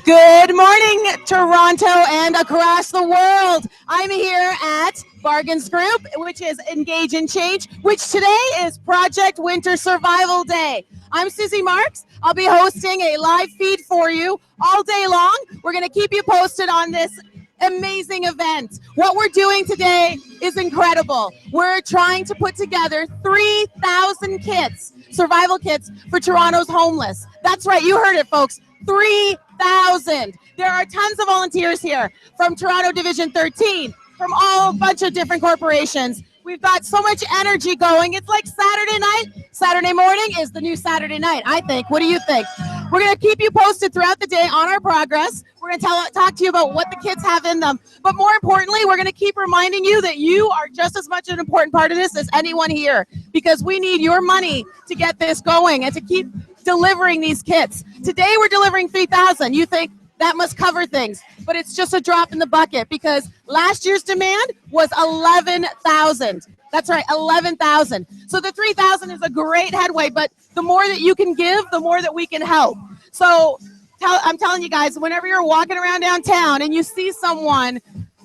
Good morning, Toronto and across the world. I'm here at Bargains Group, which is Engage and Change, which today is Project Winter Survival Day. I'm Susie Marks. I'll be hosting a live feed for you all day long. We're going to keep you posted on this amazing event. What we're doing today is incredible. We're trying to put together 3,000 kits, survival kits for Toronto's homeless. That's right, you heard it, folks. 3,000. There are tons of volunteers here from Toronto Division 13, from all bunch of different corporations. We've got so much energy going. It's like Saturday night. Saturday morning is the new Saturday night, I think. What do you think? We're going to keep you posted throughout the day on our progress. We're going to talk to you about what the kids have in them. But more importantly, we're going to keep reminding you that you are just as much an important part of this as anyone here, because we need your money to get this going and to keep delivering these kits. Today we're delivering 3,000. You think that must cover things, but it's just a drop in the bucket because last year's demand was 11,000. That's right, 11,000. So the 3,000 is a great headway, but the more that you can give, the more that we can help. So I'm telling you guys, whenever you're walking around downtown and you see someone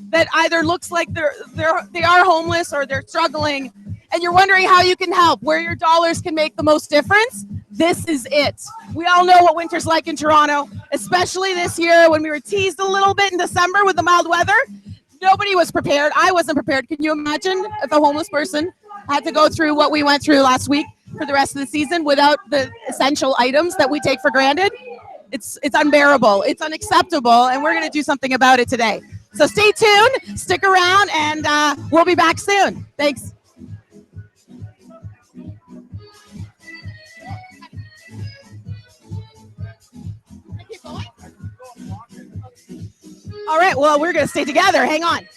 that either looks like they are homeless or they're struggling, and you're wondering how you can help, where your dollars can make the most difference, this is it. We all know what winter's like in Toronto, especially this year when we were teased a little bit in December with the mild weather. Nobody was prepared. I wasn't prepared. Can you imagine if a homeless person had to go through what we went through last week for the rest of the season without the essential items that we take for granted? It's unbearable. It's unacceptable, and we're going to do something about it today. So stay tuned, stick around, and we'll be back soon. Thanks. All right, well, we're going to stay together. Hang on.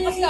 Let's go.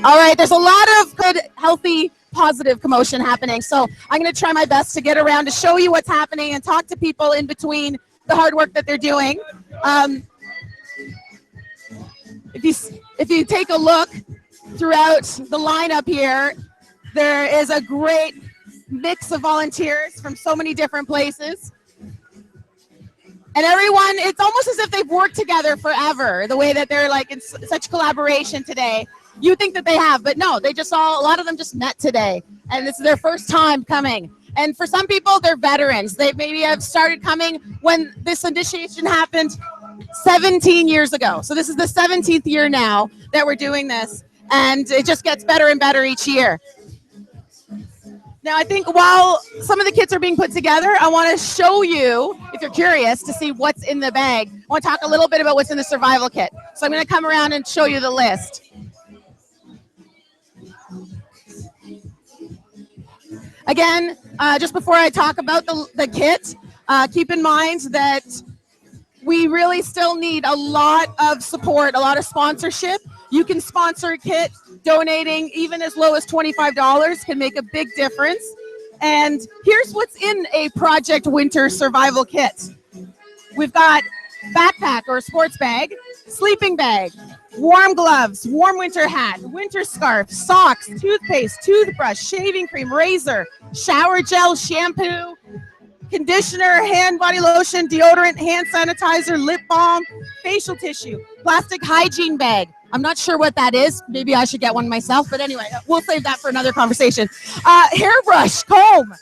All right, there's a lot of good, healthy, positive commotion happening. So I'm going to try my best to get around to show you what's happening and talk to people in between the hard work that they're doing. If you take a look throughout the lineup here, there is a great mix of volunteers from so many different places. And everyone, it's almost as if they've worked together forever, the way that they're like in such collaboration today. You think that they have, but no, a lot of them just met today, and this is their first time coming. And for some people, they're veterans. They maybe have started coming when this initiation happened 17 years ago. So this is the 17th year now that we're doing this, and it just gets better and better each year. Now, I think while some of the kits are being put together, I want to show you, if you're curious, to see what's in the bag. I want to talk a little bit about what's in the survival kit. So I'm going to come around and show you the list. Again, just before I talk about the kit, keep in mind that we really still need a lot of support, a lot of sponsorship. You can sponsor a kit. Donating even as low as $25 can make a big difference. And here's what's in a Project Winter Survival Kit. We've got backpack or sports bag, sleeping bag, warm gloves, warm winter hat, winter scarf, socks, toothpaste, toothbrush, shaving cream, razor, shower gel, shampoo, conditioner, hand body lotion, deodorant, hand sanitizer, lip balm, facial tissue, plastic hygiene bag. I'm not sure what that is. Maybe I should get one myself, but anyway, we'll save that for another conversation. Hairbrush, comb,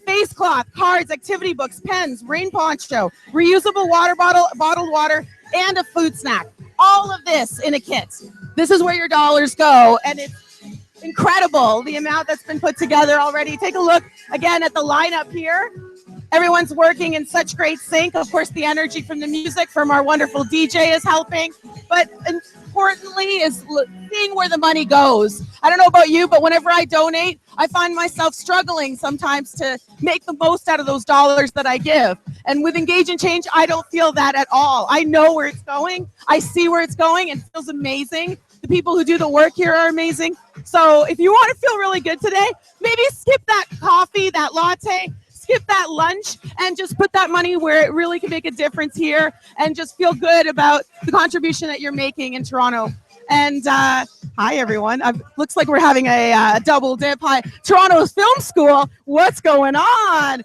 face cloth, cards, activity books, pens, rain poncho, reusable water bottle, bottled water, and a food snack. All of this in a kit. This is where your dollars go, and incredible, the amount that's been put together already. Take a look again at the lineup here. Everyone's working in such great sync. Of course, the energy from the music from our wonderful DJ is helping, but importantly is seeing where the money goes. I don't know about you, but whenever I donate, I find myself struggling sometimes to make the most out of those dollars that I give. And with Engage and Change, I don't feel that at all. I know where it's going. I see where it's going, and it feels amazing. The people who do the work here are amazing. So if you want to feel really good today, maybe skip that coffee, that latte, skip that lunch, and just put that money where it really can make a difference here, and just feel good about the contribution that you're making in Toronto. And hi, everyone. Looks like we're having a double dip. Hi, Toronto's Film School. What's going on?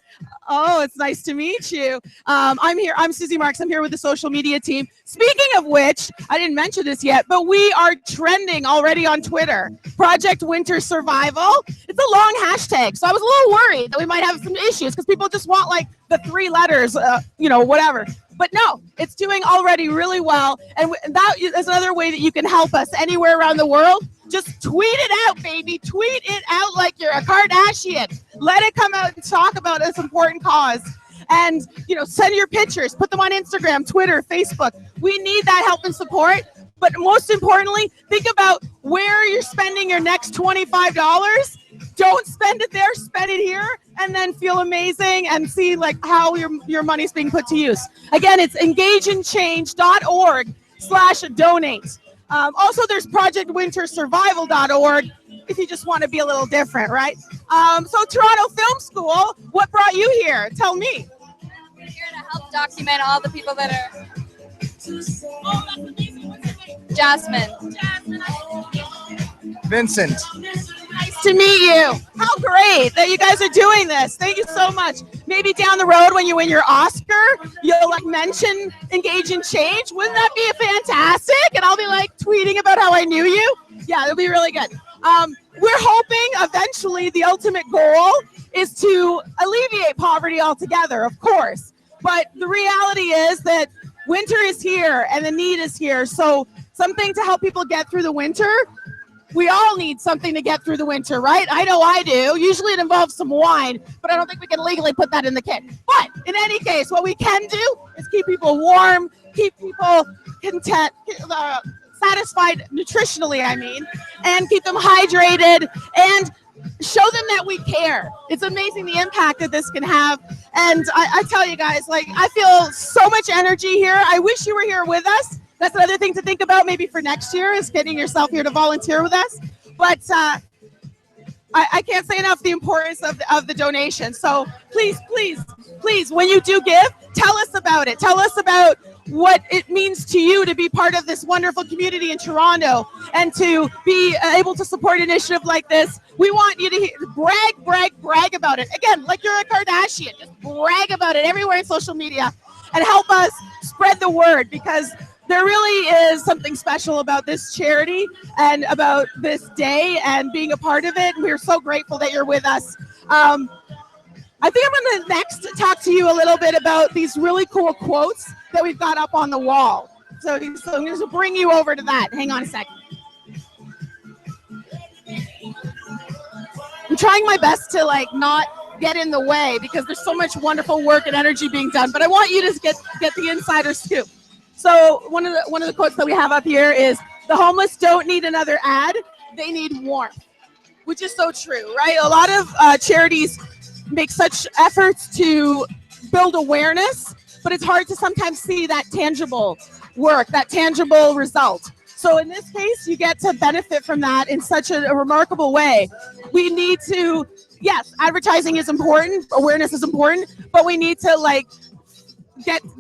Oh, it's nice to meet you. I'm here. I'm Susie Marks. I'm here with the social media team. Speaking of which, I didn't mention this yet, but we are trending already on Twitter. Project Winter Survival. It's a long hashtag, so I was a little worried that we might have some issues because people just want like the 3 letters, whatever. But no, it's doing already really well, and that is another way that you can help us anywhere around the world. Just tweet it out, baby. Tweet it out like you're a Kardashian. Let it come out and talk about this important cause. And, send your pictures. Put them on Instagram, Twitter, Facebook. We need that help and support. But most importantly, think about where you're spending your next $25. Don't spend it there. Spend it here. And then feel amazing and see how your money's being put to use. Again, it's engageandchange.org/donate. Also, there's projectwintersurvival.org if you just want to be a little different, right? So Toronto Film School, what brought you here? Tell me. We're here to help document all the people that are... Jasmine. Vincent. Nice to meet you. How great that you guys are doing this. Thank you so much. Maybe down the road when you win your Oscar, you'll mention Engage and Change. Wouldn't that be fantastic? And I'll be tweeting about how I knew you. Yeah, it'll be really good. We're hoping eventually the ultimate goal is to alleviate poverty altogether, of course. But the reality is that winter is here and the need is here. So something to help people get through the winter. We all need something to get through the winter, right? I know I do. Usually it involves some wine, but I don't think we can legally put that in the kit. But in any case, what we can do is keep people warm, keep people content, satisfied nutritionally, and keep them hydrated and show them that we care. It's amazing the impact that this can have. And I tell you guys, I feel so much energy here. I wish you were here with us. That's another thing to think about maybe for next year is getting yourself here to volunteer with us. But I can't say enough the importance of the donation. So please, when you do give, tell us about it. Tell us about what it means to you to be part of this wonderful community in Toronto and to be able to support an initiative like this. We want you to brag about it. Again, like you're a Kardashian, just brag about it everywhere in social media and help us spread the word, because there really is something special about this charity and about this day and being a part of it. We're so grateful that you're with us. I think I'm going to next talk to you a little bit about these really cool quotes that we've got up on the wall. So I'm going to bring you over to that. Hang on a second. I'm trying my best to not get in the way because there's so much wonderful work and energy being done, but I want you to get the insider scoop. So one of the quotes that we have up here is, "The homeless don't need another ad, they need warmth," which is so true, right? A lot of charities make such efforts to build awareness, but it's hard to sometimes see that tangible work, that tangible result. So in this case, you get to benefit from that in such a remarkable way. We need to, yes, advertising is important, awareness is important, but we need to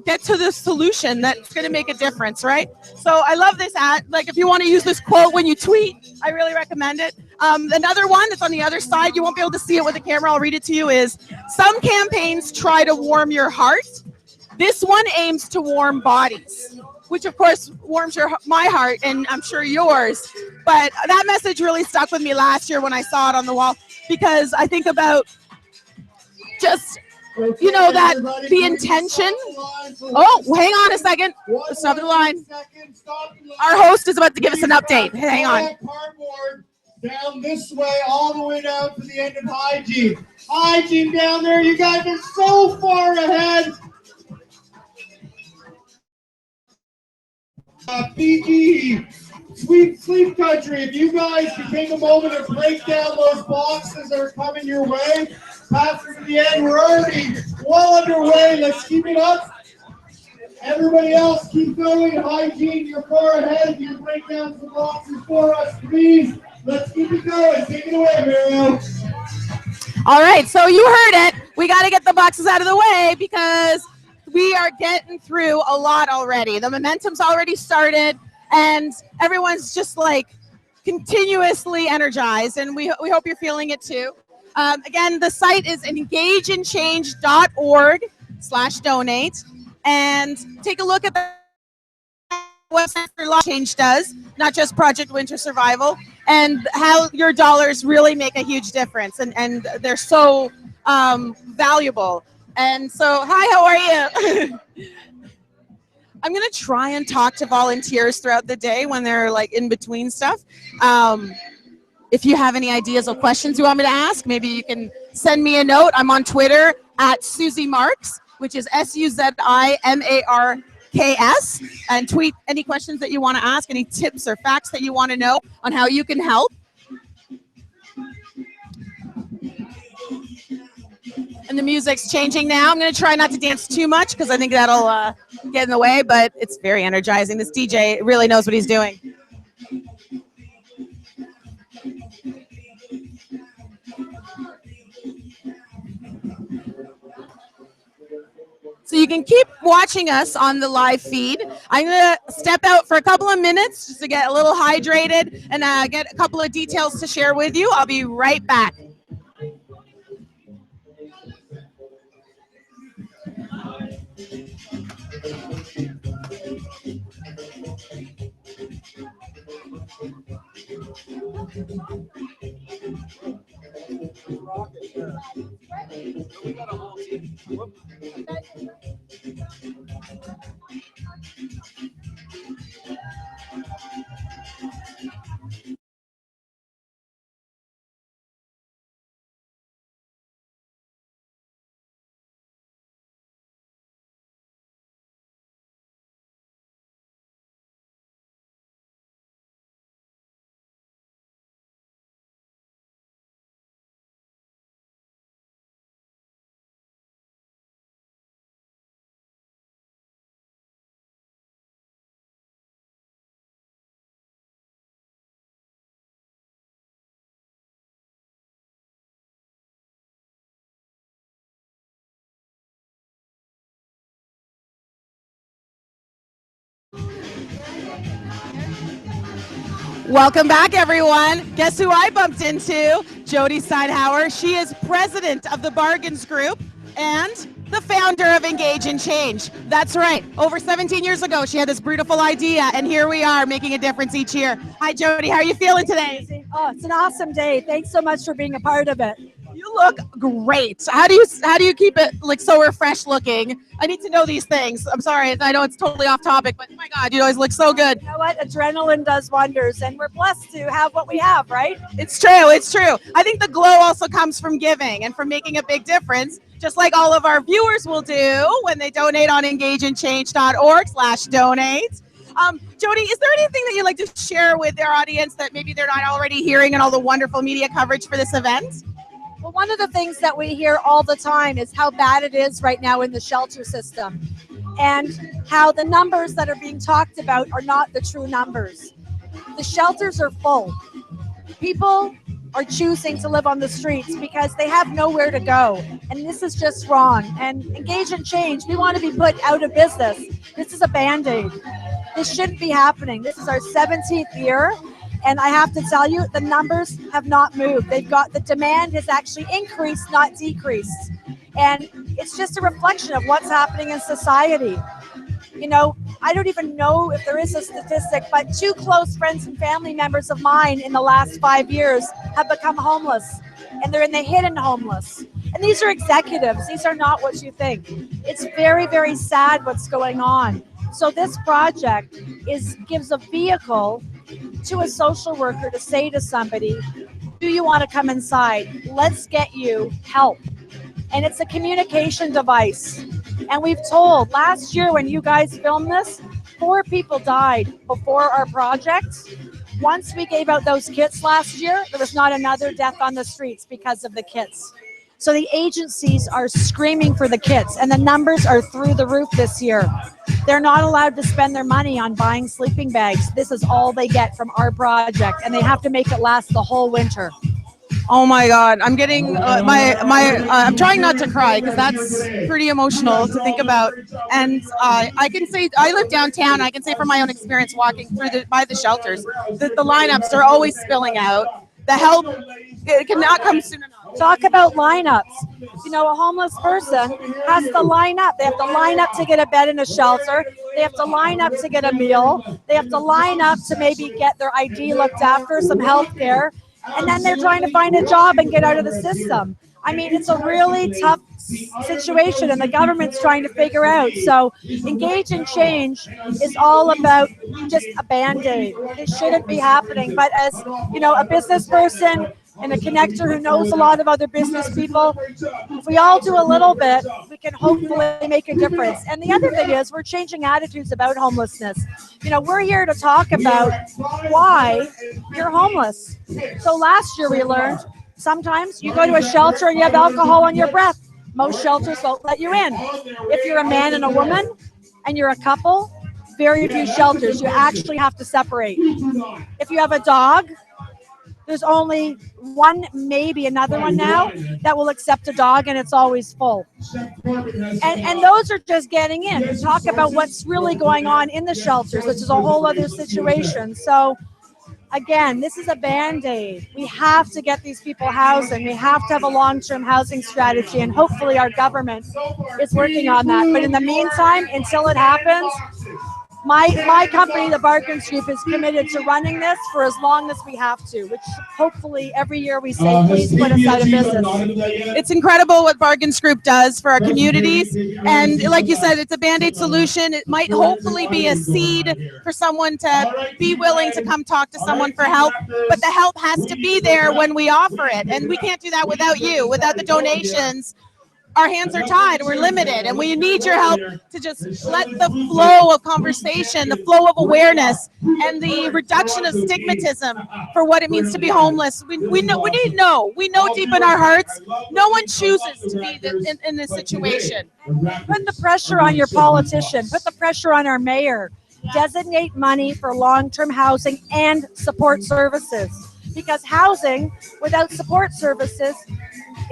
get to the solution that's going to make a difference, right? So I love this ad. If you want to use this quote when you tweet, I really recommend it. Another one that's on the other side, you won't be able to see it with the camera, I'll read it to you, is, "Some campaigns try to warm your heart. This one aims to warm bodies," which of course warms my heart and I'm sure yours. But that message really stuck with me last year when I saw it on the wall, because I think about just, that the intention. Oh, hang on a second. Stop the line. Our host is about to give us an update. Hang on. down this way, all the way down to the end of hygiene. Hygiene down there, you guys are so far ahead. Fiji, sweet sleep country, if you guys can take a moment and break down those boxes that are coming your way, pass it to the end. We're already well underway. Let's keep it up. Everybody else, keep going. Hygiene, you're far ahead. You can break down some boxes for us, please. Let's keep it going. Take it away, Mario. All right, so you heard it. We got to get the boxes out of the way because we are getting through a lot already. The momentum's already started, and everyone's just like continuously energized, and we hope you're feeling it too. Again, the site is engageinchange.org/donate, and take a look at what Change does, not just Project Winter Survival, and how your dollars really make a huge difference, and they're so valuable. And so, hi, how are you? I'm going to try and talk to volunteers throughout the day when they're like in between stuff. If you have any ideas or questions you want me to ask, maybe you can send me a note. I'm on Twitter at Susie Marks, which is SUZIMARKS, and tweet any questions that you want to ask, any tips or facts that you want to know on how you can help. And the music's changing now. I'm going to try not to dance too much because I think that'll get in the way, but it's very energizing. This DJ really knows what he's doing. So you can keep watching us on the live feed. I'm going to step out for a couple of minutes just to get a little hydrated and get a couple of details to share with you. I'll be right back. Welcome back, everyone. Guess who I bumped into? Jody Steinhauer. She is president of the Bargains Group and the founder of Engage and Change. That's right. Over 17 years ago, she had this beautiful idea, and here we are making a difference each year. Hi, Jody. How are you feeling today? Oh, it's an awesome day. Thanks so much for being a part of it. You look great. How do you keep it like so refreshed looking? I need to know these things. I'm sorry, I know it's totally off topic, but my God, you always look so good. You know what? Adrenaline does wonders, and we're blessed to have what we have, right? It's true. It's true. I think the glow also comes from giving and from making a big difference, just like all of our viewers will do when they donate on engageinchange.org/donate. Jody, is there anything that you'd like to share with their audience that maybe they're not already hearing in all the wonderful media coverage for this event? Well, one of the things that we hear all the time is how bad it is right now in the shelter system, and how the numbers that are being talked about are not the true numbers. The shelters are full. People are choosing to live on the streets because they have nowhere to go, and this is just wrong. And Engage and Change, we want to be put out of business. This is a Band-Aid. This shouldn't be happening. This is our 17th year. And I have to tell you, the numbers have not moved. The demand has actually increased, not decreased. And it's just a reflection of what's happening in society. You know, I don't even know if there is a statistic, but 2 close friends and family members of mine in the last 5 years have become homeless. And they're in the hidden homeless. And these are executives. These are not what you think. It's very, very sad what's going on. So this project gives a vehicle to a social worker to say to somebody, do you want to come inside? Let's get you help. And it's a communication device. And we've told, last year when you guys filmed this, 4 people died before our project. Once we gave out those kits last year, there was not another death on the streets because of the kits. So the agencies are screaming for the kits, and the numbers are through the roof this year. They're not allowed to spend their money on buying sleeping bags. This is all they get from our project, and they have to make it last the whole winter. Oh my God, I'm getting I'm trying not to cry because that's pretty emotional to think about. And I can say, I live downtown. I can say from my own experience walking through by the shelters, the lineups are always spilling out. The help, it cannot come soon enough. Talk about lineups. You know, a homeless person has to line up. They have to line up to get a bed in a shelter. They have to line up to get a meal. They have to line up to maybe get their ID looked after, some health care. And then they're trying to find a job and get out of the system. I mean, it's a really tough situation, and the government's trying to figure out. So Engage and Change is all about just a Band-Aid. It shouldn't be happening. But as, you know, a business person and a connector who knows a lot of other business people, if we all do a little bit, we can hopefully make a difference. And the other thing is, we're changing attitudes about homelessness. You know, we're here to talk about why you're homeless. So last year we learned sometimes you go to a shelter and you have alcohol on your breath. Most shelters won't let you in. If you're a man and a woman and you're a couple, very few shelters, you actually have to separate. If you have a dog, there's only one, maybe another one now, that will accept a dog, and it's always full. And those are just getting in. Talk about what's really going on in the shelters, which is a whole other situation. So again, this is a Band-Aid. We have to get these people housing. We have to have a long-term housing strategy, and hopefully our government is working on that. But in the meantime, until it happens, my company, the Bargains Group, is committed to running this for as long as we have to, which hopefully every year we say, please put us out of business. It's incredible what Bargains Group does for our communities. And like you said, it's a Band-Aid solution. It might hopefully be a seed for someone to be willing to come talk to someone for help. But the help has to be there when we offer it. And we can't do that without you, without the donations. Our hands are tied, we're limited, and we need your help to just let the flow of conversation, the flow of awareness, and the reduction of stigmatism for what it means to be homeless. We know deep in our hearts, no one chooses to be in this situation. Put the pressure on your politician, put the pressure on our mayor. Designate money for long-term housing and support services, because housing without support services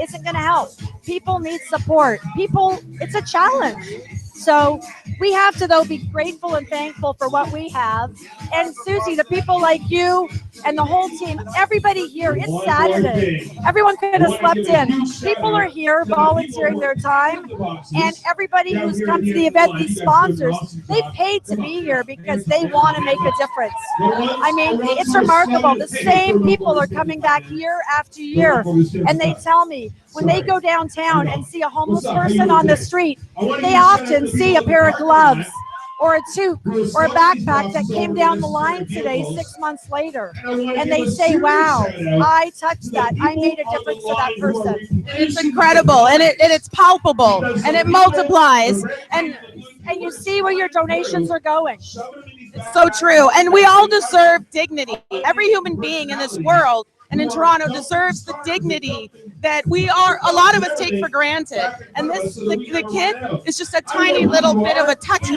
isn't going to help. People need support. It's a challenge. So we have to, though, be grateful and thankful for what we have. And Susie, the people like you and the whole team, everybody here, it's Saturday. Everyone could have slept in. People are here volunteering their time. And everybody who's come to the event, these sponsors, they paid to be here because they want to make a difference. I mean, it's remarkable. The same people are coming back year after year. And they tell me, when they go downtown and see a homeless person on the street, they often see a pair of gloves or a toque or a backpack that came down the line today 6 months later. And they say, wow, I touched that. I made a difference to that person. It's incredible, and it's palpable, and it multiplies. And you see where your donations are going. It's so true. And we all deserve dignity. Every human being in this world and in Toronto deserves the dignity that a lot of us take for granted. And the kid is just a tiny little bit of a touch.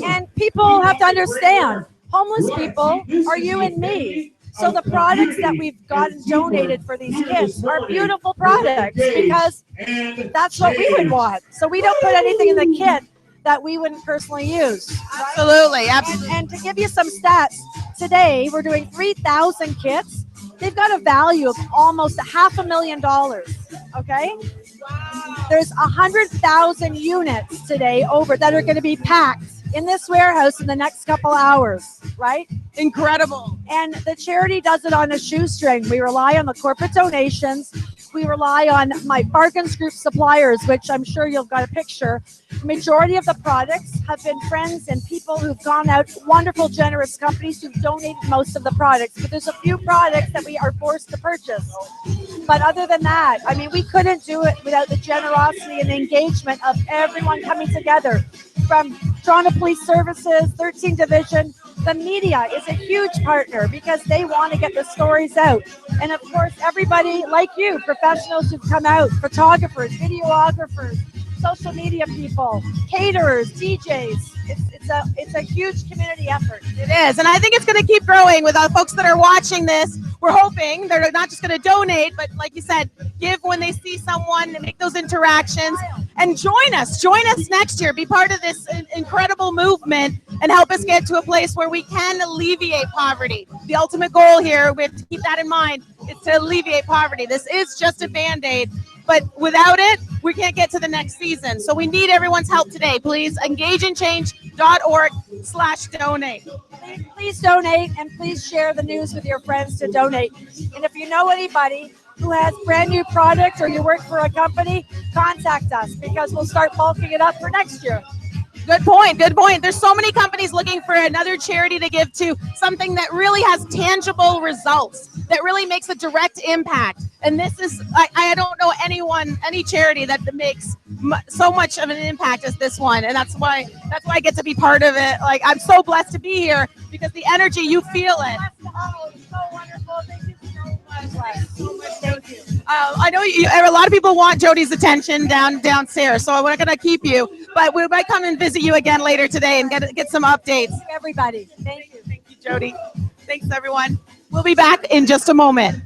And people have to understand, homeless people are you and me. So the products that we've gotten donated for these kids are beautiful products because that's what we would want. So we don't put anything in the kit that we wouldn't personally use. Absolutely. And to give you some stats, today we're doing 3,000 kits. They've got a value of almost $500,000, okay? Wow. There's 100,000 units today that are going to be packed in this warehouse in the next couple hours, right? Incredible. And the charity does it on a shoestring. We rely on the corporate donations. we rely on my Bargains Group suppliers, which I'm sure you've got a picture. The majority of the products have been friends and people who've gone out, wonderful, generous companies who've donated most of the products. But there's a few products that we are forced to purchase. But other than that, I mean, we couldn't do it without the generosity and the engagement of everyone coming together, from Toronto Police Services, 13th Division. The media is a huge partner because they want to get the stories out. And of course, everybody like you, professionals who've come out, photographers, videographers, social media people, caterers, DJs. It's a huge community effort. It is, and I think it's going to keep growing with folks that are watching this. We're hoping they're not just going to donate, but like you said, give when they see someone and make those interactions. And join us next year. Be part of this incredible movement and help us get to a place where we can alleviate poverty. The ultimate goal here, we have to keep that in mind, is to alleviate poverty. This is just a Band-Aid, but without it, we can't get to the next season. So we need everyone's help today. Please engageinchange.org/donate. Please donate, and please share the news with your friends to donate. And if you know anybody who has brand new product or you work for a company, contact us because we'll start bulking it up for next year. Good point. Good point. There's so many companies looking for another charity to give to, something that really has tangible results, that really makes a direct impact. And this is, I don't know any charity that makes so much of an impact as this one. And that's why I get to be part of it. Like, I'm so blessed to be here because the energy, you feel it. So wonderful. Thank you so much. Thank you. I know a lot of people want Jody's attention downstairs, so we're going to keep you. But we might come and visit you again later today and get some updates. Thank you, everybody. Thank you. Thank you, Jody. Thanks, everyone. We'll be back in just a moment.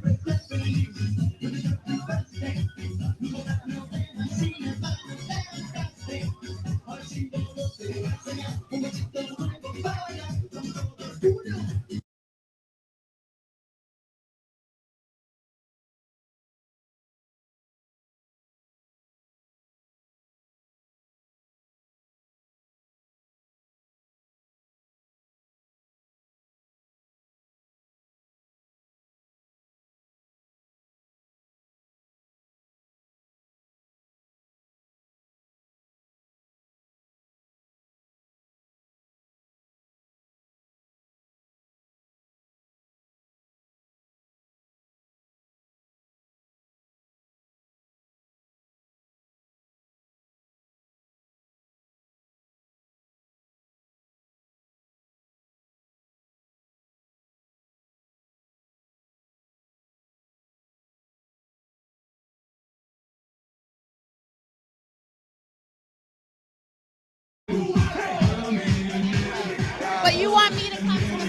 But you want me to come to the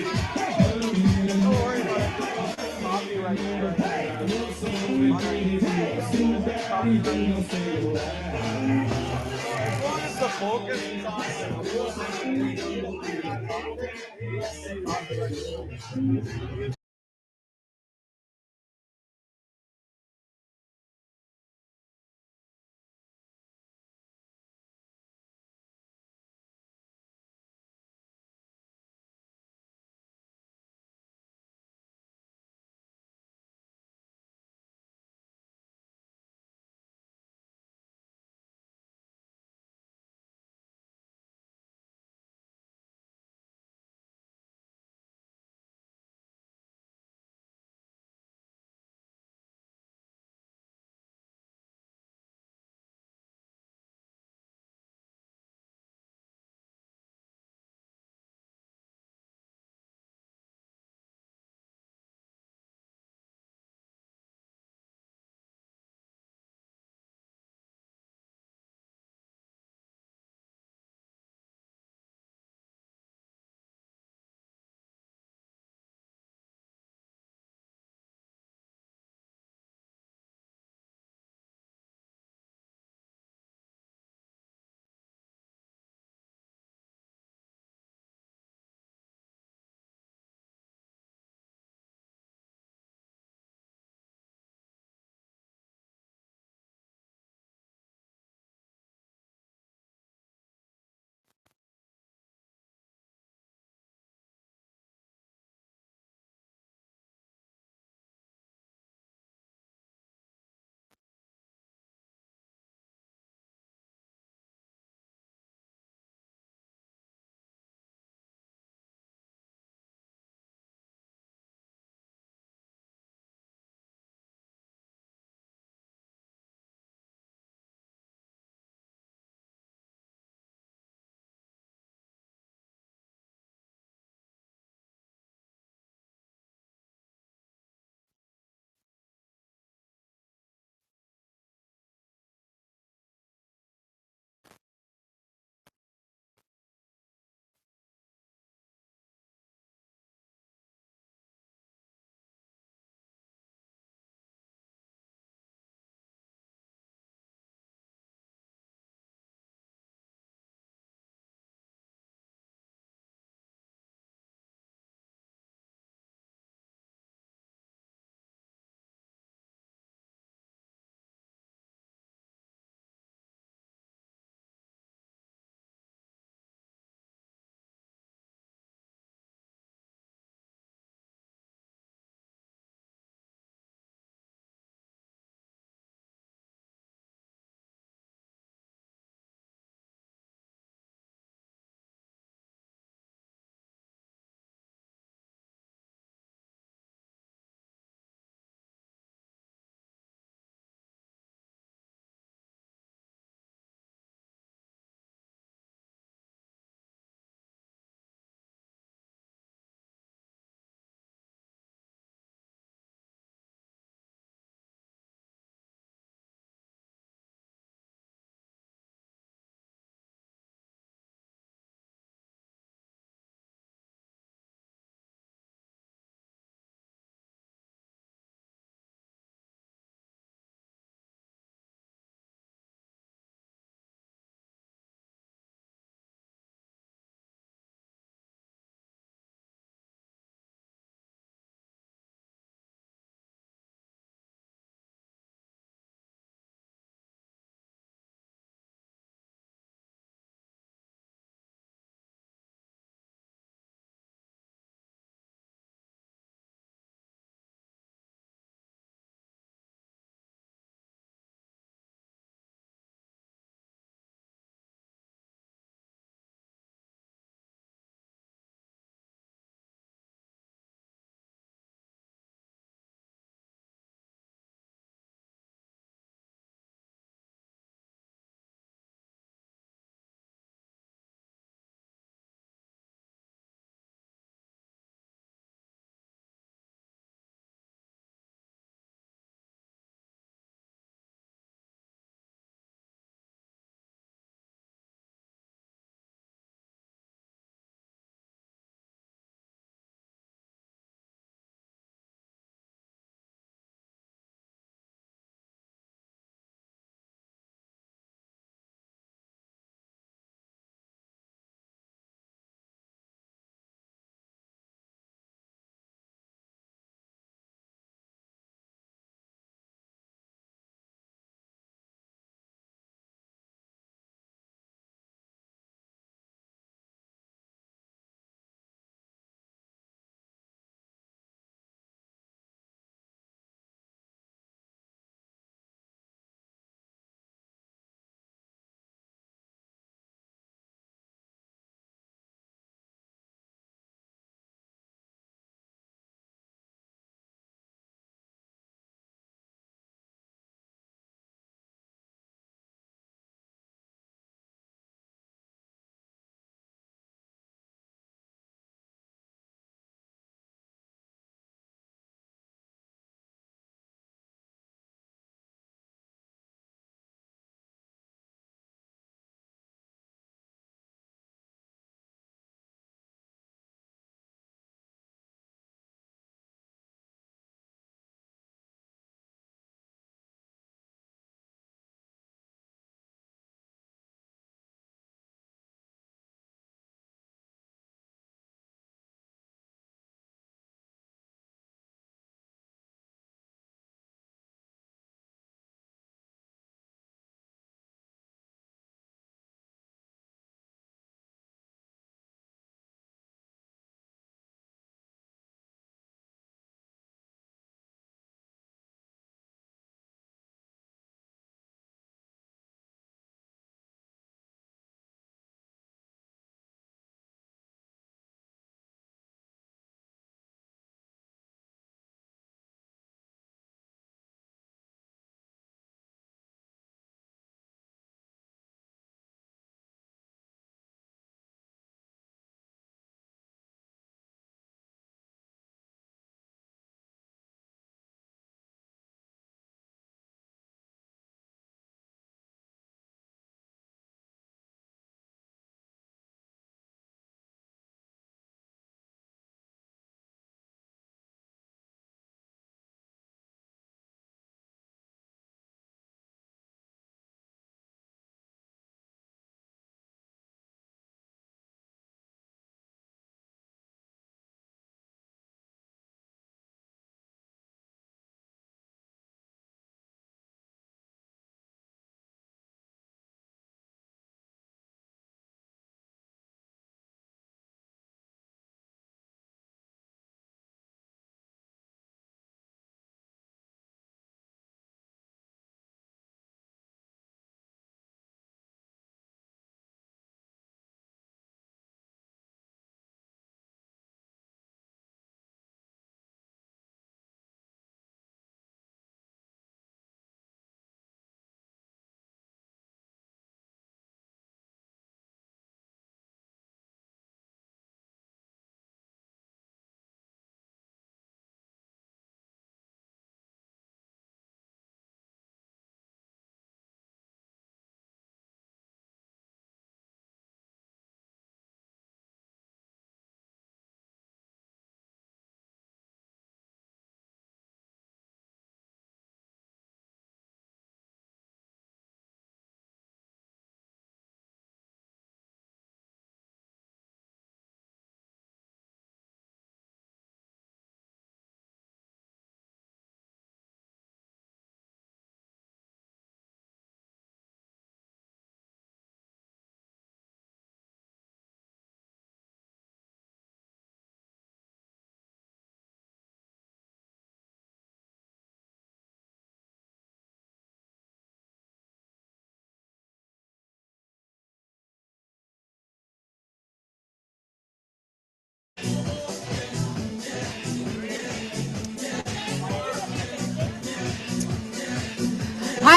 As long as the focus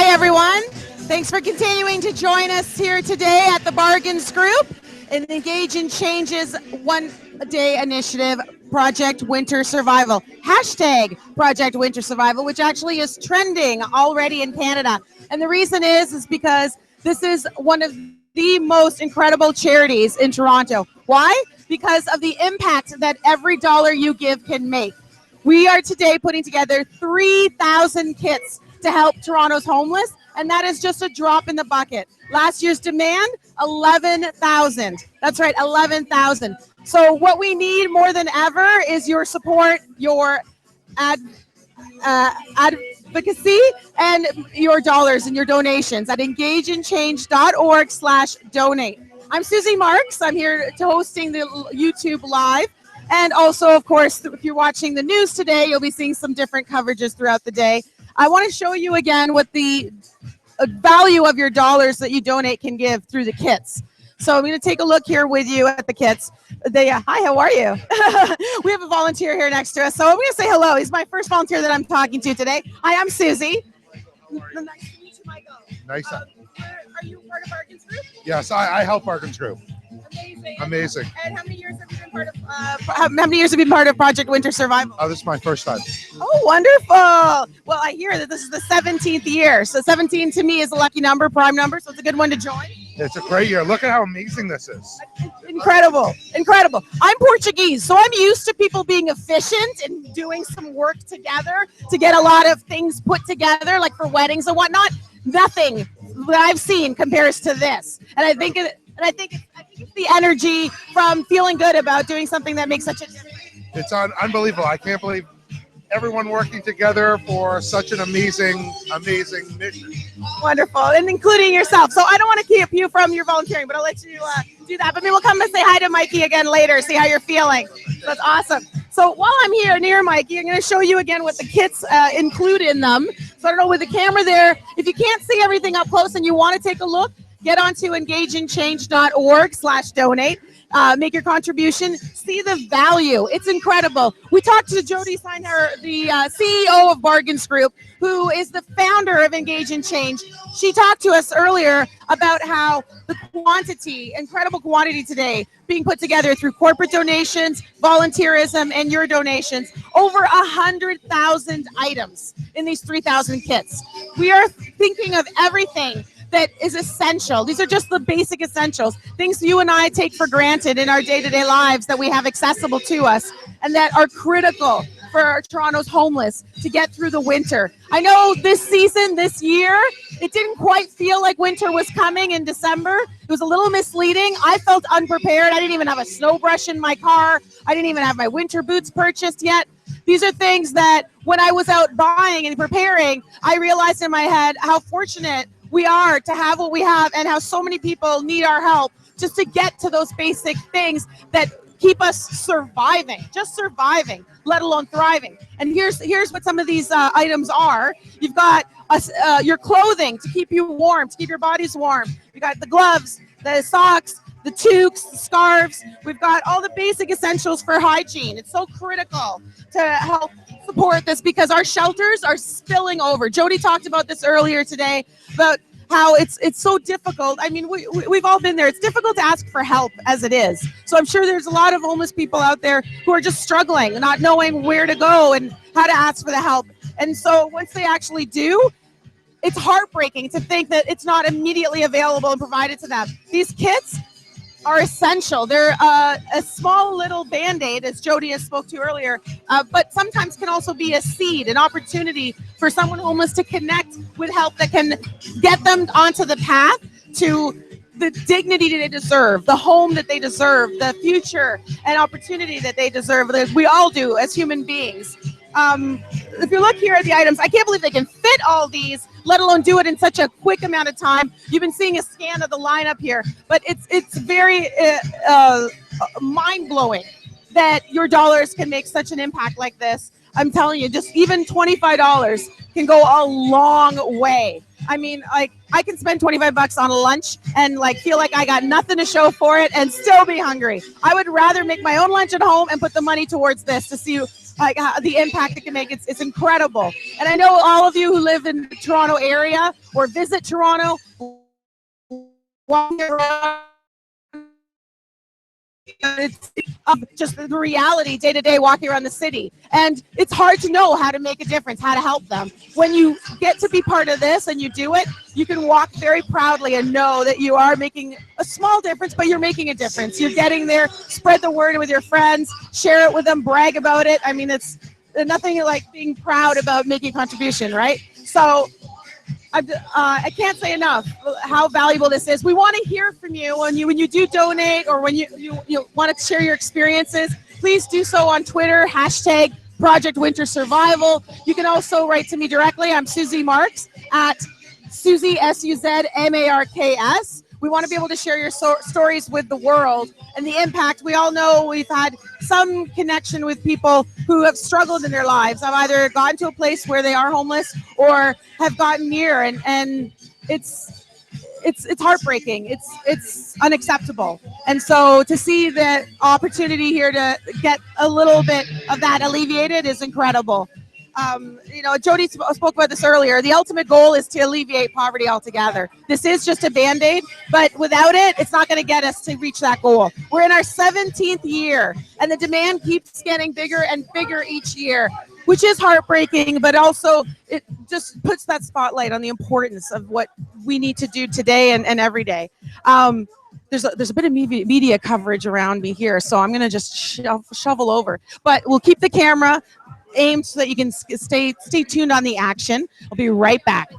everyone. Thanks for continuing to join us here today at the Bargains Group and Engage in Change's one-day initiative, Project Winter Survival. Hashtag Project Winter Survival, which actually is trending already in Canada. And the reason is because this is one of the most incredible charities in Toronto. Why? Because of the impact that every dollar you give can make. We are today putting together 3,000 kits to help Toronto's homeless, and that is just a drop in the bucket. Last year's demand, 11,000. That's right, 11,000. So what we need more than ever is your support, your advocacy, and your dollars and your donations at engageandchange.org/donate. I'm Susie Marks. I'm here hosting the YouTube Live. And also, of course, if you're watching the news today, you'll be seeing some different coverages throughout the day. I want to show you again what the value of your dollars that you donate can give through the kits. So I'm going to take a look here with you at the kits. Hi, how are you? We have a volunteer here next to us. So I'm going to say hello. He's my first volunteer that I'm talking to today. Hi, I'm Susie. Nice to meet you, Michael. Nice. Are you part of Bargains Group? Yes, I help Bargains Group. Amazing. And how many years have you been part of Project Winter Survival? Oh, this is my first time. Oh, wonderful. Well, I hear that this is the 17th year. So 17 to me is a lucky number, prime number. So it's a good one to join. It's a great year. Look at how amazing this is. Incredible. Incredible. I'm Portuguese, so I'm used to people being efficient and doing some work together to get a lot of things put together, like for weddings and whatnot. Nothing that I've seen compares to this. And I think it's the energy from feeling good about doing something that makes such a difference. It's unbelievable. I can't believe everyone working together for such an amazing mission. Wonderful, and including yourself. So I don't want to keep you from your volunteering, but I'll let you do that. But maybe we'll come and say hi to Mikey again later, see how you're feeling. That's awesome. So while I'm here near Mikey, I'm going to show you again what the kits include in them. So I don't know, with the camera there, if you can't see everything up close and you want to take a look, get onto engageandchange.org/donate. Make your contribution. See the value. It's incredible. We talked to Jody Seiner, the CEO of Bargains Group, who is the founder of Engage and Change. She talked to us earlier about how the incredible quantity today being put together through corporate donations, volunteerism, and your donations. Over 100,000 items in these 3,000 kits. We are thinking of everything that is essential. These are just the basic essentials, things you and I take for granted in our day-to-day lives that we have accessible to us and that are critical for Toronto's homeless to get through the winter. I know this season, this year, it didn't quite feel like winter was coming in December. It was a little misleading. I felt unprepared. I didn't even have a snow brush in my car. I didn't even have my winter boots purchased yet. These are things that when I was out buying and preparing, I realized in my head how fortunate we are to have what we have and how so many people need our help just to get to those basic things that keep us surviving, just surviving, let alone thriving. And here's what some of these items are. You've got your clothing to keep you warm, to keep your bodies warm. You got the gloves, the socks, the toques, the scarves. We've got all the basic essentials for hygiene. It's so critical to help support this because our shelters are spilling over. Jody talked about this earlier today about how it's so difficult. I mean, we've all been there. It's difficult to ask for help as it is. So I'm sure there's a lot of homeless people out there who are just struggling, not knowing where to go and how to ask for the help. And so once they actually do, it's heartbreaking to think that it's not immediately available and provided to them. These kits are essential. They're a small little Band-Aid, as Jody has spoke to earlier, but sometimes can also be a seed, an opportunity for someone homeless to connect with help that can get them onto the path to the dignity that they deserve, the home that they deserve, the future and opportunity that they deserve, that we all do as human beings. If you look here at the items, I can't believe they can fit all these, let alone do it in such a quick amount of time. You've been seeing a scan of the lineup here, but it's very mind-blowing that your dollars can make such an impact like this. I'm telling you, just even $25 can go a long way. I mean, like, I can spend $25 on a lunch and like feel like I got nothing to show for it and still be hungry. I would rather make my own lunch at home and put the money towards this to see like the impact it can make. It's incredible. And I know all of you who live in the Toronto area or visit Toronto, walking around, it's just the reality day to day walking around the city, and it's hard to know how to make a difference, how to help them. When you get to be part of this and you do it, you can walk very proudly and know that you are making a small difference, but you're making a difference. You're getting there. Spread the word with your friends, share it with them, brag about it. I mean, it's nothing like being proud about making a contribution, right? So I can't say enough how valuable this is. We want to hear from you when you do donate, or when you want to share your experiences. Please do so on Twitter, hashtag Project Winter Survival. You can also write to me directly. I'm Susie Marks at Susie, SUZMARKS. We want to be able to share your stories with the world and the impact. We all know we've had some connection with people who have struggled in their lives. Have either gotten to a place where they are homeless or have gotten near, and it's heartbreaking. It's unacceptable. And so to see the opportunity here to get a little bit of that alleviated is incredible. Jody spoke about this earlier. The ultimate goal is to alleviate poverty altogether. This is just a Band-Aid, but without it, it's not going to get us to reach that goal. We're in our 17th year, and the demand keeps getting bigger and bigger each year, which is heartbreaking, but also it just puts that spotlight on the importance of what we need to do today and every day. There's a bit of media coverage around me here, so I'm going to just shovel over. But we'll keep the camera aimed so that you can stay tuned on the action. I'll be right back.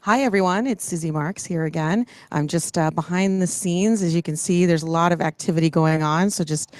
Hi, everyone. It's Susie Marks here again. I'm just behind the scenes. As you can see, there's a lot of activity going on. So just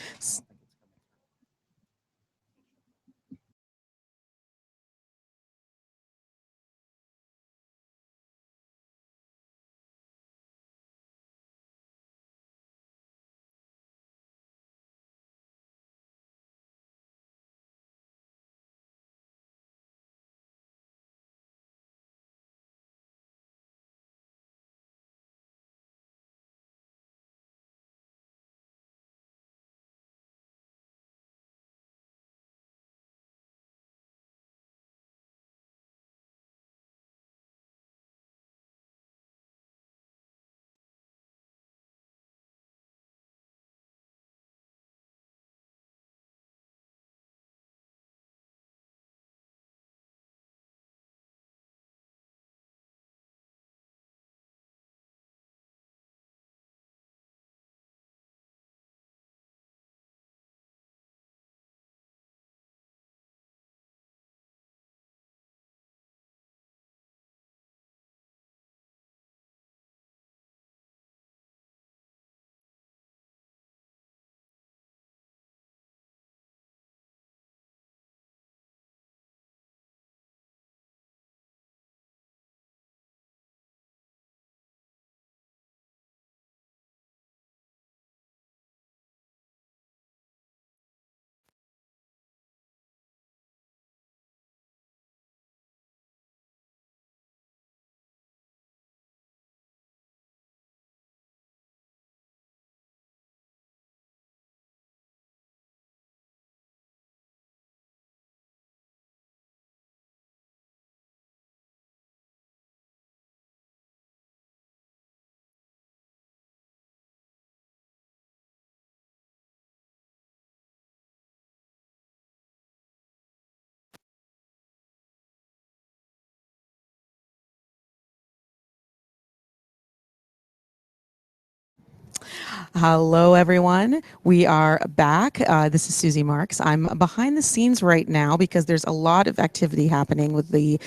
hello, everyone. We are back. This is Susie Marks. I'm behind the scenes right now because there's a lot of activity happening with the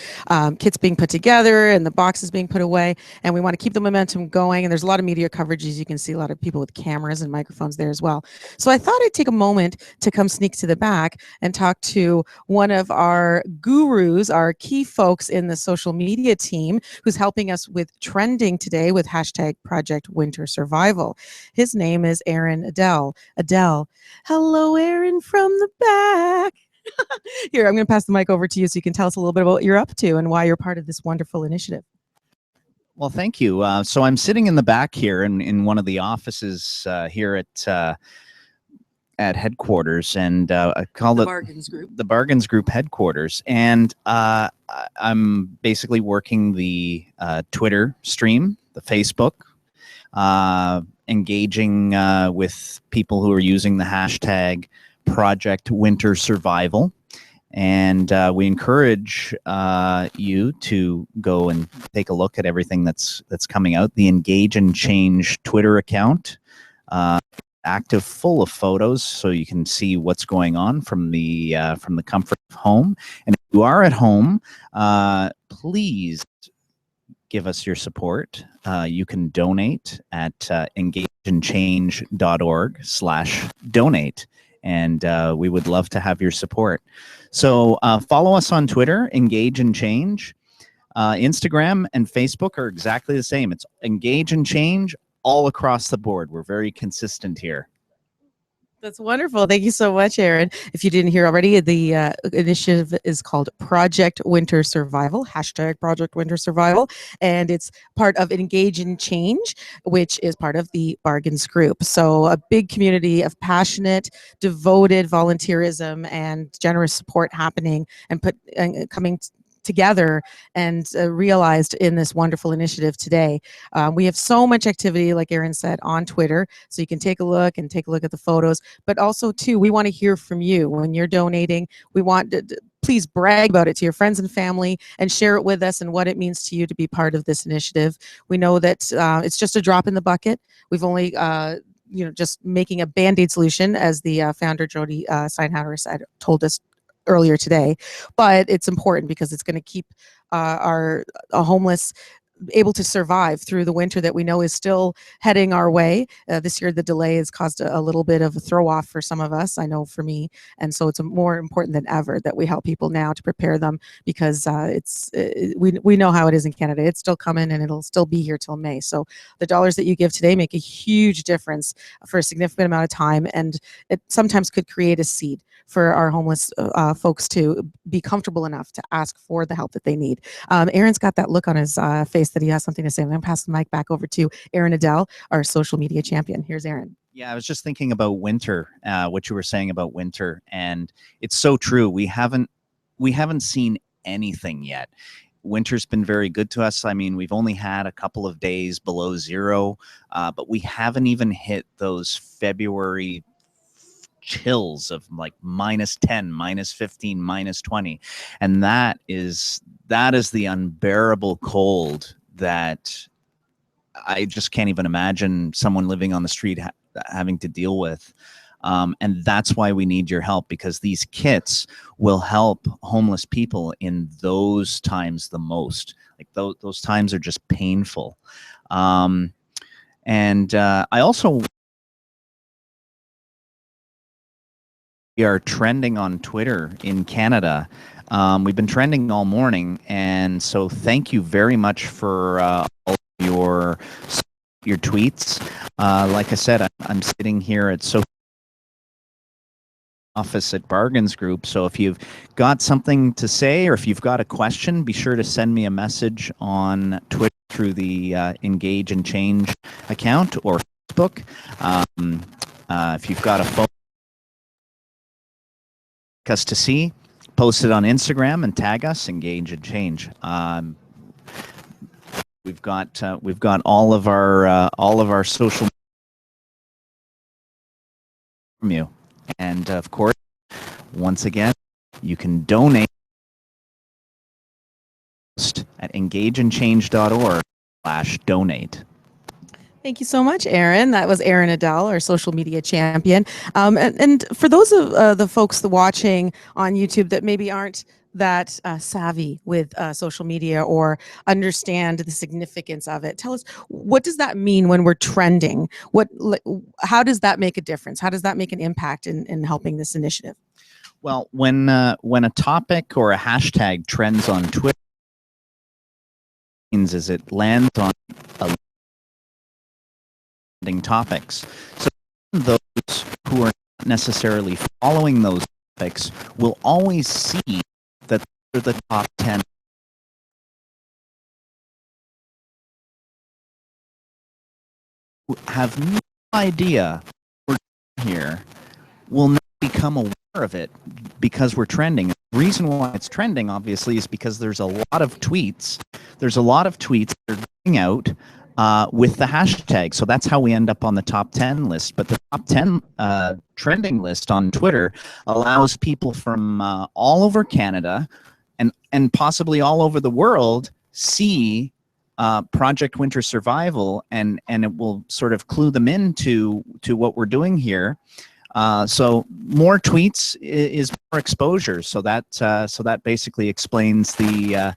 kits being put together and the boxes being put away. And we want to keep the momentum going. And there's a lot of media coverage. As you can see, a lot of people with cameras and microphones there as well. So I thought I'd take a moment to come sneak to the back and talk to one of our gurus, our key folks in the social media team, who's helping us with trending today with hashtag Project Winter Survival. His name is Aaron Adele. Adele. Hello, Aaron from the back. Here, I'm going to pass the mic over to you so you can tell us a little bit about what you're up to and why you're part of this wonderful initiative. Well, thank you. So I'm sitting in the back here in one of the offices here at headquarters, and I call it the Bargains Group headquarters. And I'm basically working the Twitter stream, the Facebook, engaging with people who are using the hashtag Project Winter Survival. And we encourage you to go and take a look at everything that's coming out. The Engage and Change Twitter account, active, full of photos, so you can see what's going on from the comfort of home. And if you are at home, please give us your support. You can donate at engageandchange.org/donate. And we would love to have your support. So follow us on Twitter, Engage and Change. Instagram and Facebook are exactly the same. It's Engage and Change all across the board. We're very consistent here. That's wonderful. Thank you so much, Aaron. If you didn't hear already, the initiative is called Project Winter Survival, hashtag Project Winter Survival, and it's part of Engage and Change, which is part of the Bargains Group. So a big community of passionate, devoted volunteerism and generous support happening and coming together and realized in this wonderful initiative today. We have so much activity, like Aaron said, on Twitter, so you can take a look at the photos, but also too, we want to hear from you when you're donating. We want to please brag about it to your friends and family and share it with us and what it means to you to be part of this initiative. We know that it's just a drop in the bucket. We've only just making a Band-Aid solution, as the founder Jody Steinhauer told us earlier today, but it's important because it's going to keep our homeless able to survive through the winter that we know is still heading our way. This year, the delay has caused a little bit of a throw off for some of us, I know for me. And so it's more important than ever that we help people now to prepare them, because we know how it is in Canada. It's still coming and it'll still be here till May. So the dollars that you give today make a huge difference for a significant amount of time, and it sometimes could create a seed for our homeless folks to be comfortable enough to ask for the help that they need. Aaron's got that look on his face that he has something to say. I'm going to pass the mic back over to Aaron Adele, our social media champion. Here's Aaron. Yeah, I was just thinking about winter, what you were saying about winter, and it's so true. We haven't seen anything yet. Winter's been very good to us. I mean, we've only had a couple of days below zero, but we haven't even hit those February chills of like -10, -15, -20. And that is the unbearable cold that I just can't even imagine someone living on the street having to deal with. And that's why we need your help, because these kits will help homeless people in those times the most. Like those times are just painful. And I also, we are trending on Twitter in Canada. We've been trending all morning, and so thank you very much for all your tweets. Like I said, I'm sitting here at office at Bargains Group. So if you've got something to say, or if you've got a question, be sure to send me a message on Twitter through the Engage and Change account, or Facebook. If you've got a phone us to see, post it on Instagram and tag us, Engage and Change. We've got all of our social from you, and of course, once again, you can donate at engageandchange.org/donate. Thank you so much, Aaron. That was Aaron Adele, our social media champion. And for those of the folks watching on YouTube that maybe aren't that savvy with social media or understand the significance of it, tell us, what does that mean when we're trending? How does that make a difference? How does that make an impact in helping this initiative? Well, when a topic or a hashtag trends on Twitter, means is it lands on a topics. So those who are not necessarily following those topics will always see that they're the top 10. Who have no idea we're here will not become aware of it because we're trending. The reason why it's trending, obviously, is because there's a lot of tweets. There's a lot of tweets that are going out with the hashtag. So that's how we end up on the top 10 list. But the top 10 trending list on Twitter allows people from all over Canada and possibly all over the world see Project Winter Survival, and it will sort of clue them into what we're doing here. So more tweets is more exposure. So that basically explains the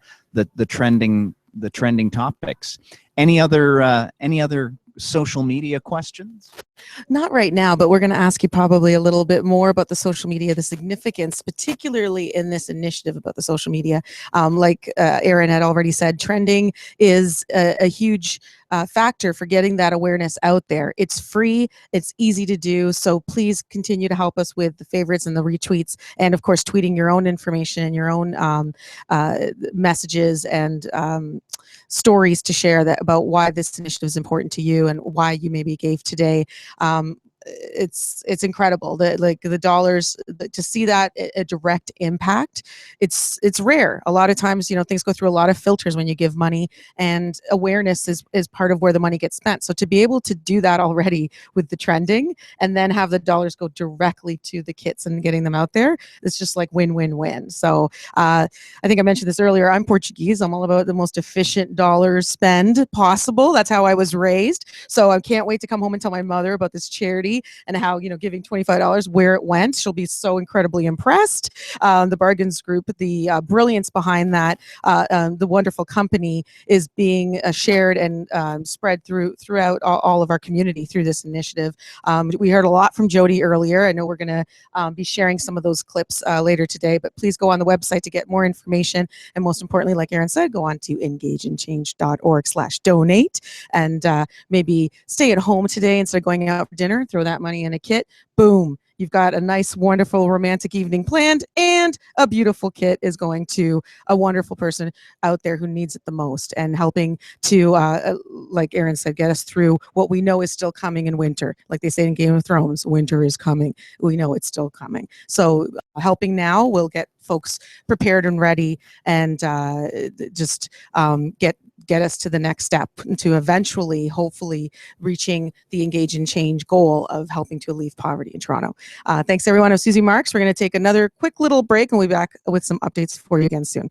trending topics. Any other social media questions? Not right now, but we're going to ask you probably a little bit more about the social media, the significance, particularly in this initiative about the social media. Like Aaron had already said, trending is a huge factor for getting that awareness out there. It's free, it's easy to do, so please continue to help us with the favorites and the retweets, and of course tweeting your own information and your own messages and stories to share about why this initiative is important to you and why you maybe gave today. It's incredible that, like, the dollars, to see that a direct impact, it's rare. A lot of times, things go through a lot of filters when you give money, and awareness is part of where the money gets spent. So to be able to do that already with the trending and then have the dollars go directly to the kits and getting them out there, it's just like win-win-win. So I think I mentioned this earlier. I'm Portuguese. I'm all about the most efficient dollars spend possible. That's how I was raised. So I can't wait to come home and tell my mother about this charity poverty and how, giving $25, where it went. She'll be so incredibly impressed. The Bargains Group, the brilliance behind that, the wonderful company is being shared and spread throughout all of our community through this initiative. We heard a lot from Jody earlier. I know we're going to be sharing some of those clips later today, but please go on the website to get more information. And most importantly, like Aaron said, go on to engageinchange.org/donate and maybe stay at home today instead of going out for dinner. Throw that money in a kit. Boom. You've got a nice, wonderful, romantic evening planned, and a beautiful kit is going to a wonderful person out there who needs it the most, and helping to, like Aaron said, get us through what we know is still coming in winter. Like they say in Game of Thrones, winter is coming. We know it's still coming. So helping now will get folks prepared and ready, and just get us to the next step, to eventually, hopefully, reaching the Engage and Change goal of helping to alleviate poverty in Toronto. Thanks, everyone. I'm Susie Marks. We're going to take another quick little break, and we'll be back with some updates for you again soon.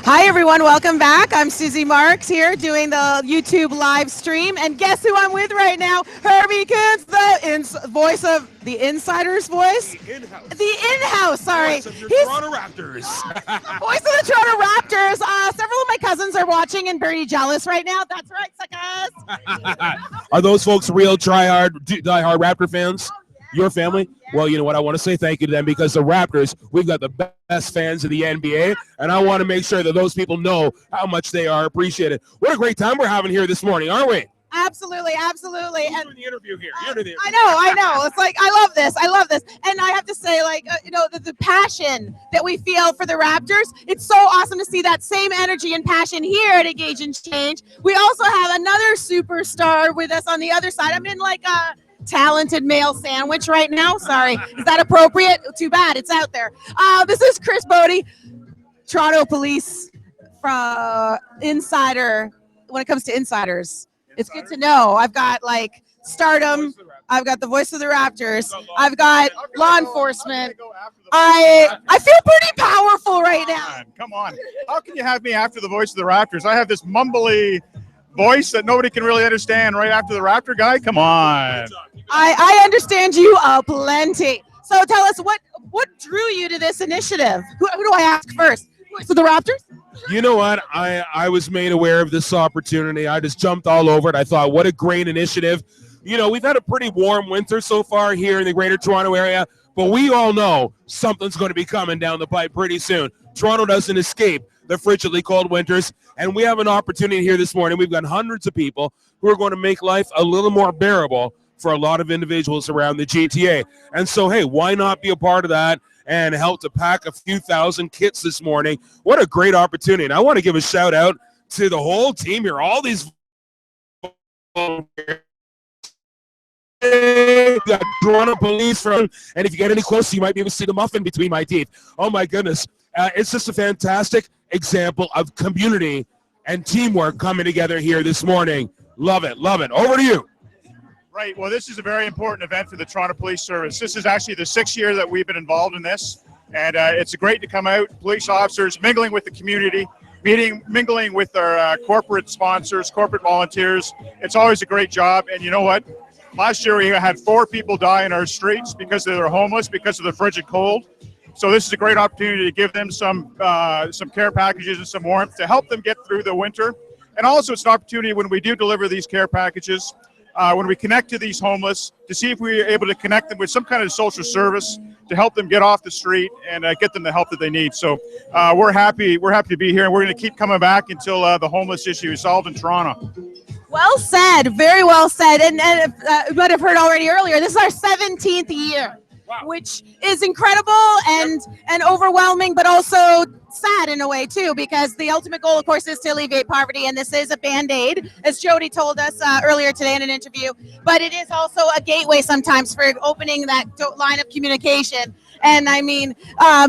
Hi, everyone. Welcome back. I'm Susie Marks here doing the YouTube live stream. And guess who I'm with right now? Herbie Coons, the voice of the Insider's voice. The in-house. The in-house, sorry. Voice of your He's Toronto Raptors. the voice of the Toronto Raptors. Several of my cousins are watching and pretty jealous right now. That's right, suckers. Are those folks real die-hard Raptor fans? Your family? Well, you know what? I want to say thank you to them because the Raptors, we've got the best fans of the NBA, and I want to make sure that those people know how much they are appreciated. What a great time we're having here this morning, aren't we? Absolutely, absolutely. You're doing the interview here. You're doing the interview. I know. It's like, I love this. And I have to say, like, the passion that we feel for the Raptors, it's so awesome to see that same energy and passion here at Engage and Change. We also have another superstar with us on the other side. I'm in like a talented male sandwich right now. Sorry. Is that appropriate? Too bad. It's out there. This is Chris Bodie, Toronto Police from Insider. When it comes to insiders, it's good to know. I've got like Stardom. I've got the voice of the Raptors. I've got law enforcement. I feel pretty powerful right now. Come on. How can you have me after the voice of the Raptors? I have this mumbly voice that nobody can really understand right after the Raptor guy. Come on. I understand you plenty. So tell us what drew you to this initiative? Who do I ask first? Voice of the Raptors? You know what? I was made aware of this opportunity. I just jumped all over it. I thought, what a great initiative. You know, we've had a pretty warm winter so far here in the greater Toronto area, but we all know something's going to be coming down the pipe pretty soon. Toronto doesn't escape the frigidly cold winters, and we have an opportunity here this morning. We've got hundreds of people who are going to make life a little more bearable for a lot of individuals around the GTA. And so, hey, why not be a part of that and help to pack a few thousand kits this morning? What a great opportunity. And I want to give a shout out to the whole team here, all these got Toronto Police from, and if you get any closer, you might be able to see the muffin between my teeth. Oh my goodness. It's just a fantastic example of community and teamwork coming together here this morning. Love it. Love it. Over to you. Right. Well, this is a very important event for the Toronto Police Service. This is actually the 6th year that we've been involved in this. And it's great to come out, police officers, mingling with the community, mingling with our corporate sponsors, corporate volunteers. It's always a great job. And you know what? Last year we had 4 people die in our streets because they're homeless, because of the frigid cold. So this is a great opportunity to give them some care packages and some warmth to help them get through the winter. And also it's an opportunity when we do deliver these care packages, when we connect to these homeless, to see if we're able to connect them with some kind of social service to help them get off the street and get them the help that they need. So we're happy to be here, and we're going to keep coming back until the homeless issue is solved in Toronto. Well said. Very well said. And you might have heard already earlier, this is our 17th year. Wow. Which is incredible and overwhelming, but also sad in a way too, because the ultimate goal, of course, is to alleviate poverty, and this is a Band-Aid, as Jody told us earlier today in an interview, but it is also a gateway sometimes for opening that line of communication. And I mean,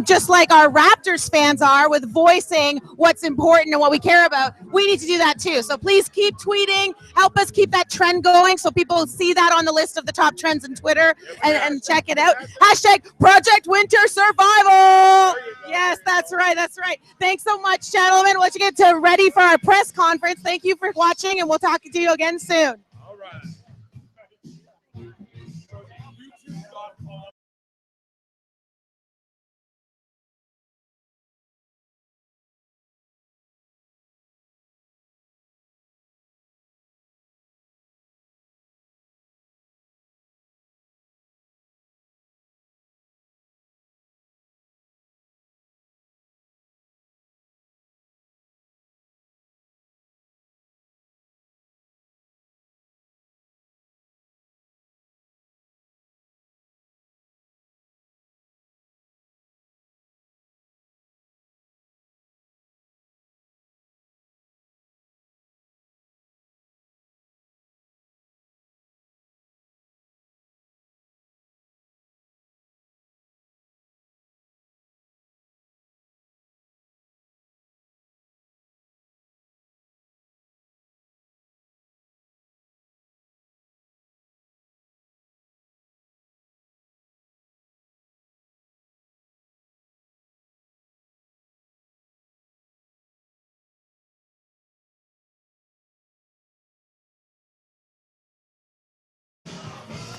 just like our Raptors fans are with voicing what's important and what we care about, we need to do that too. So please keep tweeting, help us keep that trend going so people see that on the list of the top trends on Twitter and check it out. Hashtag Project Winter Survival. Yes, that's right. That's right. Thanks so much, gentlemen. We'll let you get ready for our press conference. Thank you for watching, and we'll talk to you again soon. All right.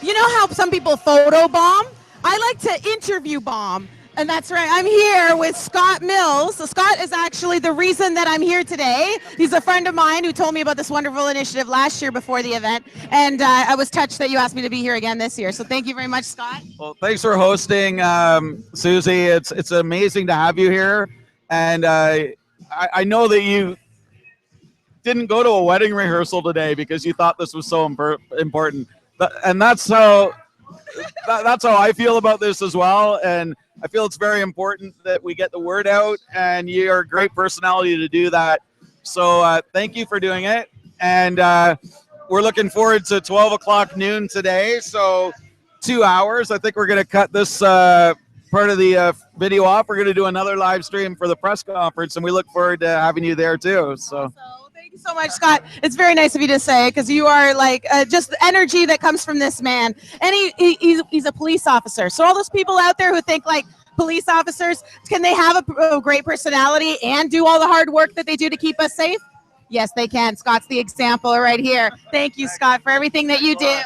You know how some people photo bomb? I like to interview bomb. And that's right. I'm here with Scott Mills. So Scott is actually the reason that I'm here today. He's a friend of mine who told me about this wonderful initiative last year before the event. And I was touched that you asked me to be here again this year. So thank you very much, Scott. Well, thanks for hosting, Susie. It's amazing to have you here. And I know that you didn't go to a wedding rehearsal today because you thought this was so important. And that's how I feel about this as well. And I feel it's very important that we get the word out, and you're a great personality to do that. So thank you for doing it. And we're looking forward to 12 o'clock noon today. So 2 hours. I think we're going to cut this part of the video off. We're going to do another live stream for the press conference, and we look forward to having you there too. So. Thank you so much, Scott. It's very nice of you to say, because you are like just the energy that comes from this man. And he's a police officer. So all those people out there who think like police officers, can they have a great personality and do all the hard work that they do to keep us safe? Yes, they can. Scott's the example right here. Thank you, Scott, for everything that you do.